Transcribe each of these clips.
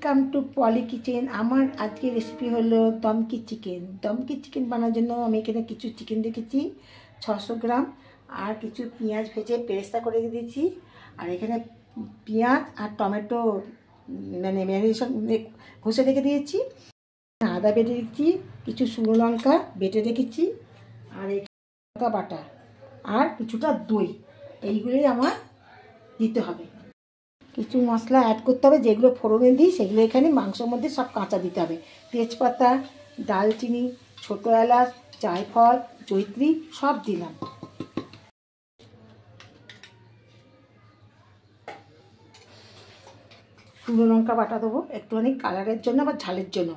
Welcome to poly kitchen. আমার আজকের recipe হলো দমকি চিকেন। দমকি চিকেন বানানোর জন্য আমি এখানে কিছু চিকেন রেখেছি 600 গ্রাম, আর কিছু পেঁয়াজ ভেজে পেরেস্তা করে দিয়েছি, আর এখানে পেঁয়াজ আর টমেটো মানে ম্যারিনেশন ঘষে রেখে দিয়েছি, আদা বেটে রেখেছি, কিছু শুকনো লঙ্কা বেটে রেখেছি, আর লঙ্কা বাটা, আর কিছুটা দই। এইগুলোই আমার দিতে হবে। কিছু মশলা অ্যাড করতে হবে, যেগুলো ফোড়নে দিই সেগুলো এখানে মাংসের মধ্যে সব কাঁচা দিতে হবে। তেজপাতা, দালচিনি, ছোটো এলাচ, জায়ফল, জয়িত্রী সব দিলাম। শুকনো লঙ্কা বাটা দেবো একটুখানি কালারের জন্য বা ঝালের জন্য।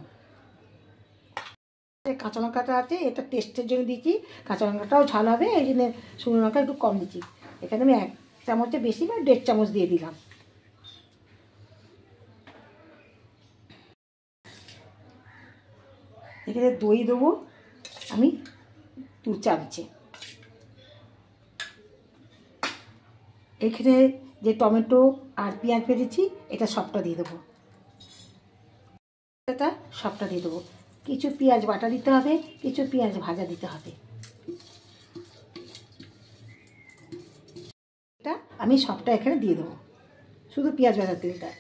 কাঁচা লঙ্কাটা আছে, এটা টেস্টের জন্য দিচ্ছি, কাঁচা লঙ্কাটাও ঝাল হবে, এই জন্য শুকনো লঙ্কা একটু কম দিচ্ছি। এখানে আমি 1 চামচের বেশি বা 1.5 চামচ দিয়ে দিলাম। এখানে দই দেবো আমি 2 চামচে। এখানে যে টমেটো আর পেঁয়াজ ভেজেছি এটা সবটা দিয়ে দেবো, এটা সবটা দিয়ে দেবো। কিছু পেঁয়াজ বাটা দিতে হবে, কিছু পেঁয়াজ ভাজা দিতে হবে। এটা আমি সবটা এখানে দিয়ে দেবো, শুধু পেঁয়াজ ভাজা তেলটা।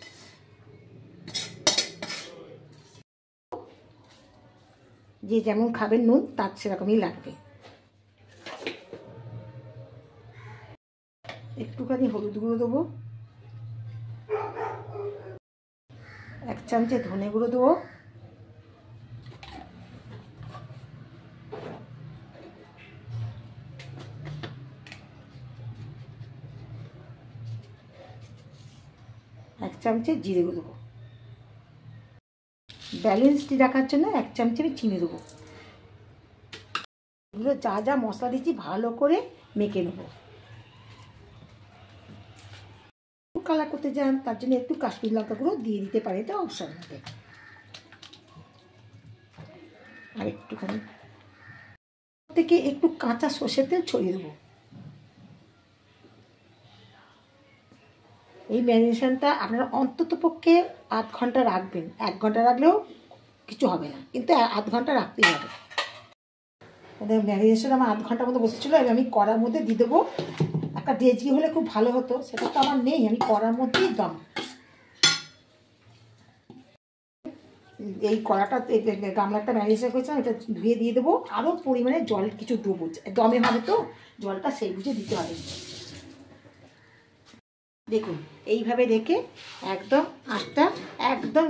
যে যেমন খাবেন নুন তার সেরকমই লাগবে। একটুখানি হলুদ গুঁড়ো দেবো, 1 চামচে ধনে গুঁড়ো দেবো, 1 চামচে জিরে গুঁড়ো দেবো। ব্যালেন্সটি রাখার জন্য 1 চামচে আমি চিনি দেবো। এগুলো যা যা মশলা দিচ্ছি ভালো করে মেখে নেবো। কালার করতে যান তার জন্য একটু কাশ্মীরি লঙ্কা গুঁড়ো দিয়ে দিতে পারে, এটা অপশন হবে। আর একটুখানি থেকে একটু কাঁচা সর্ষের তেল ছড়িয়ে দেবো। এই ম্যারিনেশনটা আপনারা অন্তত পক্ষে 8 ঘন্টা রাখবেন। 1 ঘন্টা রাখলেও কিছু হবে না, কিন্তু 8 ঘন্টা রাখতেই হবে। ম্যারিনেশন আমার 8 ঘন্টার মতো বসেছিলো। আমি কড়ার মধ্যে দিয়ে দেবো। একটা ডেচকি হলে খুব ভালো হতো, সেটা তো আমার নেই, আমি কড়ার মধ্যেই দম। এই কড়াটা গামলাটা ম্যারিনেশন করেছিলাম, এটা ধুয়ে দিয়ে দেবো। আরও পরিমাণে জল কিছু দেবো, দমে হবে তো জলটা সেই বুঝে দিতে হবে। দেখুন এইভাবে রেখে একদম আঁচটা একদম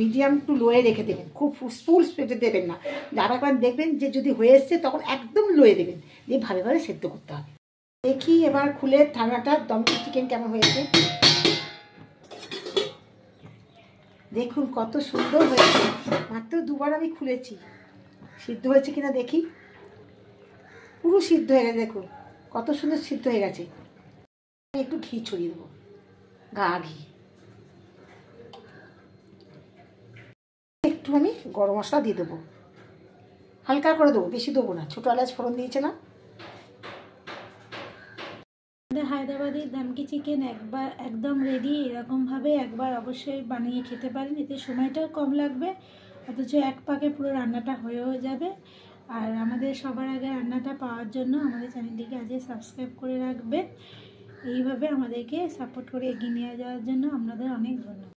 মিডিয়াম টু লোয়ে রেখে দেবেন, খুব ফুল স্পিডে দেবেন না। আবার একবার দেখবেন যে যদি হয়ে এসছে তখন একদম লোয়ে দেবেন, দিয়ে ভাবে ভাবে সেদ্ধ করতে হবে। দেখি এবার খুলে ঠান্ডাটা দমকি চিকেন কেমন হয়েছে। দেখুন কত সুন্দর হয়েছে, মাত্র 2 বার আমি খুলেছি। সিদ্ধ হয়েছে কিনা দেখি, পুরো সিদ্ধ হয়ে গেছে। দেখুন কত সুন্দর সিদ্ধ হয়ে গেছে। একটু ঘি ছড়িয়ে দেবো, গা ঘি। একটু আমি গরম মশলা দিয়ে দেবো, হালকা করে দেবো, বেশি দেবো না। ছোটো এলাচ ফোড়ন দিয়েছে না। হায়দ্রাবাদি দমকি চিকেন একবার একদম রেডি। এরকমভাবে একবার অবশ্যই বানিয়ে খেতে পারেন, এতে সময়টাও কম লাগবে, অথচ এক পাকে পুরো রান্নাটা হয়েও যাবে। আর আমাদের সবার আগে রান্নাটা পাওয়ার জন্য আমাদের চ্যানেলটিকে আজকে সাবস্ক্রাইব করে রাখবেন। এইভাবে আমাদেরকে সাপোর্ট করে এগিয়ে নিয়ে যাওয়ার জন্য আপনাদের অনেক ধন্যবাদ।